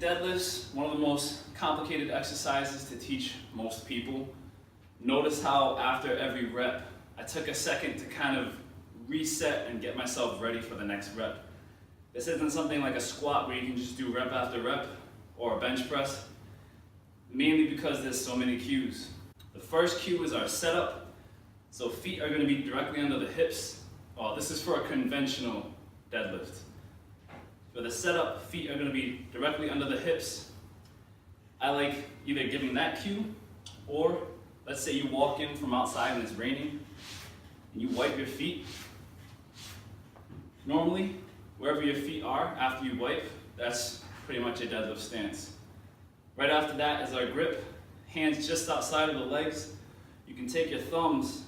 Deadlifts, one of the most complicated exercises to teach most people. Notice how after every rep, I took a second to kind of reset and get myself ready for the next rep. This isn't something like a squat where you can just do rep after rep or a bench press, mainly because there's so many cues. The first cue is our setup. So feet are going to be directly under the hips. Well, this is for a conventional deadlift. For the setup, feet are going to be directly under the hips. I like either giving that cue, or let's say you walk in from outside and it's raining, and you wipe your feet. Normally, wherever your feet are after you wipe, that's pretty much a deadlift stance. Right after that is our grip, hands just outside of the legs. You can take your thumbs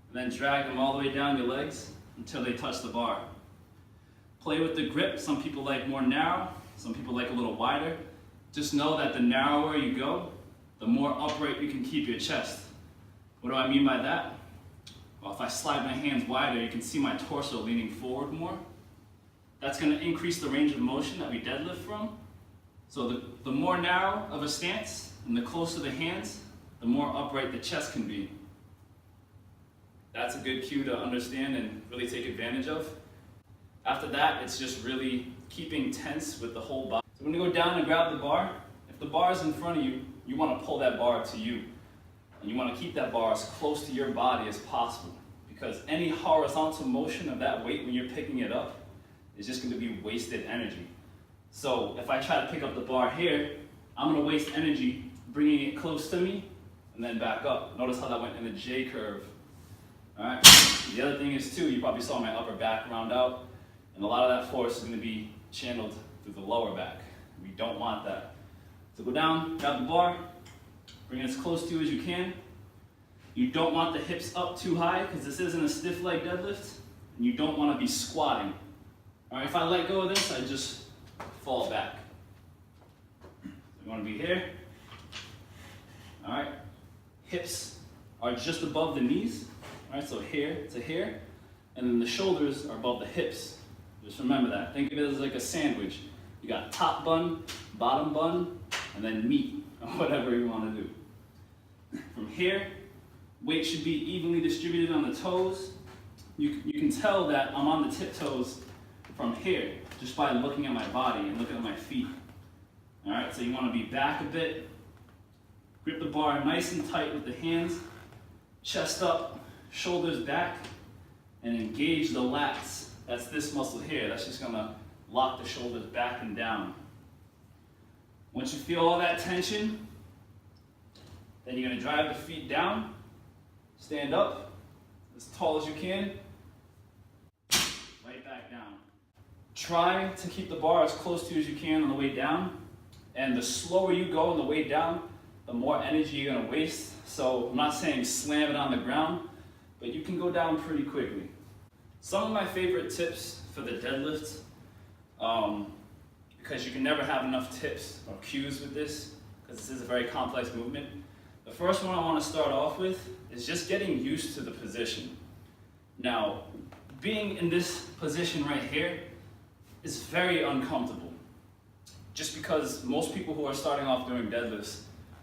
and then drag them all the way down your legs until they touch the bar. Play with the grip. Some people like more narrow, some people like a little wider. Just know that the narrower you go, the more upright you can keep your chest. What do I mean by that? Well, if I slide my hands wider, you can see my torso leaning forward more. That's going to increase the range of motion that we deadlift from. So the more narrow of a stance and the closer the hands, the more upright the chest can be. That's a good cue to understand and really take advantage of. After that, it's just really keeping tense with the whole body. So when you go down and grab the bar, if the bar is in front of you, you want to pull that bar to you. And you want to keep that bar as close to your body as possible, because any horizontal motion of that weight when you're picking it up is just going to be wasted energy. So if I try to pick up the bar here, I'm going to waste energy bringing it close to me and then back up. Notice how that went in a J curve. All right. The other thing is too, you probably saw my upper back round out, and a lot of that force is going to be channeled through the lower back. We don't want that. So go down, grab the bar, bring it as close to you as you can. You don't want the hips up too high because this isn't a stiff leg deadlift, and you don't want to be squatting. All right, if I let go of this, I just fall back. So you want to be here. All right, hips are just above the knees. All right, so here to here, and then the shoulders are above the hips. Just remember that. Think of it as like a sandwich. You got top bun, bottom bun, and then meat, or whatever you want to do. From here, weight should be evenly distributed on the toes. You can tell that I'm on the tiptoes from here, just by looking at my body and looking at my feet. All right, so you want to be back a bit. Grip the bar nice and tight with the hands, chest up, shoulders back, and engage the lats. That's this muscle here. That's just going to lock the shoulders back and down. Once you feel all that tension, then you're going to drive the feet down, stand up as tall as you can, right back down. Try to keep the bar as close to you as you can on the way down, and the slower you go on the way down, the more energy you're going to waste. So I'm not saying slam it on the ground, but you can go down pretty quickly. Some of my favorite tips for the deadlift, because you can never have enough tips or cues with this, because this is a very complex movement. The first one I want to start off with is just getting used to the position. Now, being in this position right here is very uncomfortable, just because most people who are starting off doing deadlifts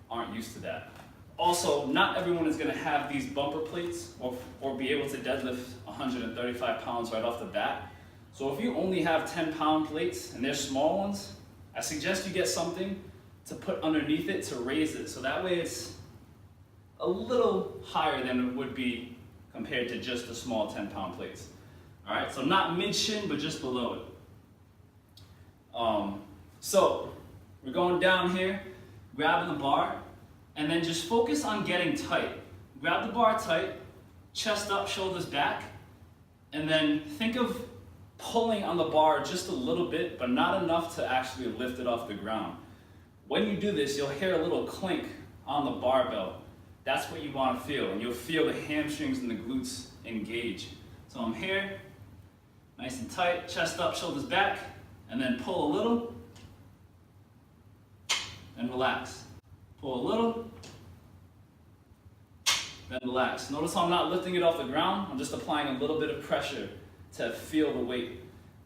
aren't used to that. Also, not everyone is going to have these bumper plates or be able to deadlift 135 pounds right off the bat. So if you only have 10-pound plates and they're small ones, I suggest you get something to put underneath it to raise it, so that way it's a little higher than it would be compared to just the small 10-pound plates. All right, so not mid-shin, but just below it. So we're going down here, grabbing the bar, and then just focus on getting tight. Grab the bar tight, chest up, shoulders back, and then think of pulling on the bar just a little bit, but not enough to actually lift it off the ground. When you do this, you'll hear a little clink on the barbell. That's what you want to feel, and you'll feel the hamstrings and the glutes engage. So I'm here, nice and tight, chest up, shoulders back, and then pull a little, and relax. Pull a little, then relax. Notice how I'm not lifting it off the ground. I'm just applying a little bit of pressure to feel the weight.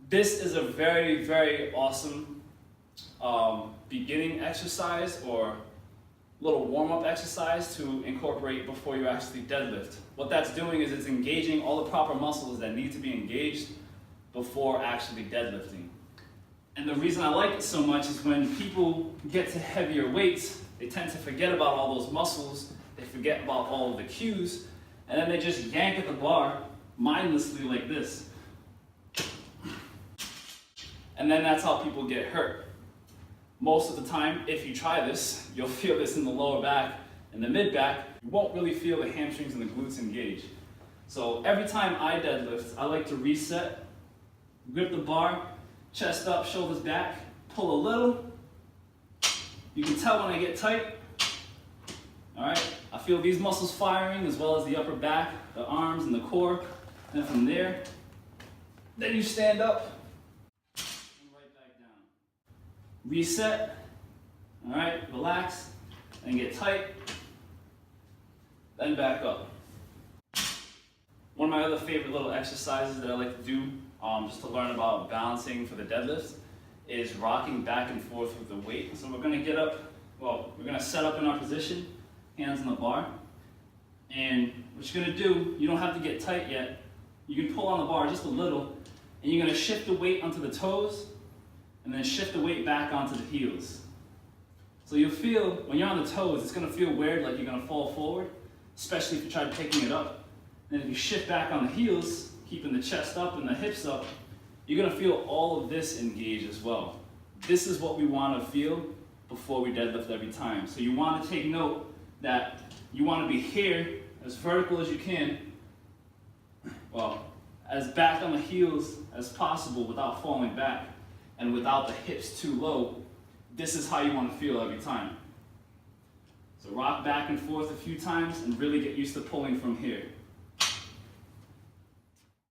This is a very, very awesome beginning exercise or little warm-up exercise to incorporate before you actually deadlift. What that's doing is it's engaging all the proper muscles that need to be engaged before actually deadlifting. And the reason I like it so much is when people get to heavier weights, they tend to forget about all those muscles, they forget about all of the cues, and then they just yank at the bar mindlessly like this. And then that's how people get hurt. Most of the time, if you try this, you'll feel this in the lower back and the mid back. You won't really feel the hamstrings and the glutes engage. So every time I deadlift, I like to reset, grip the bar, chest up, shoulders back, pull a little. You can tell when I get tight. All right, I feel these muscles firing as well as the upper back, the arms and the core. And from there, then you stand up. Reset, all right, relax, and get tight, then back up. One of my other favorite little exercises that I like to do, just to learn about balancing for the deadlifts, is rocking back and forth with the weight. So we're gonna get up, we're gonna set up in our position, hands on the bar, and what you're gonna do, you don't have to get tight yet, you can pull on the bar just a little, and you're gonna shift the weight onto the toes, and then shift the weight back onto the heels. So you'll feel, when you're on the toes, it's gonna feel weird, like you're gonna fall forward, especially if you try picking it up. And then if you shift back on the heels, keeping the chest up and the hips up, you're gonna feel all of this engage as well. This is what we wanna feel before we deadlift every time. So you wanna take note that you wanna be here, as vertical as you can, as back on the heels as possible without falling back. And without the hips too low, this is how you want to feel every time. So rock back and forth a few times and really get used to pulling from here.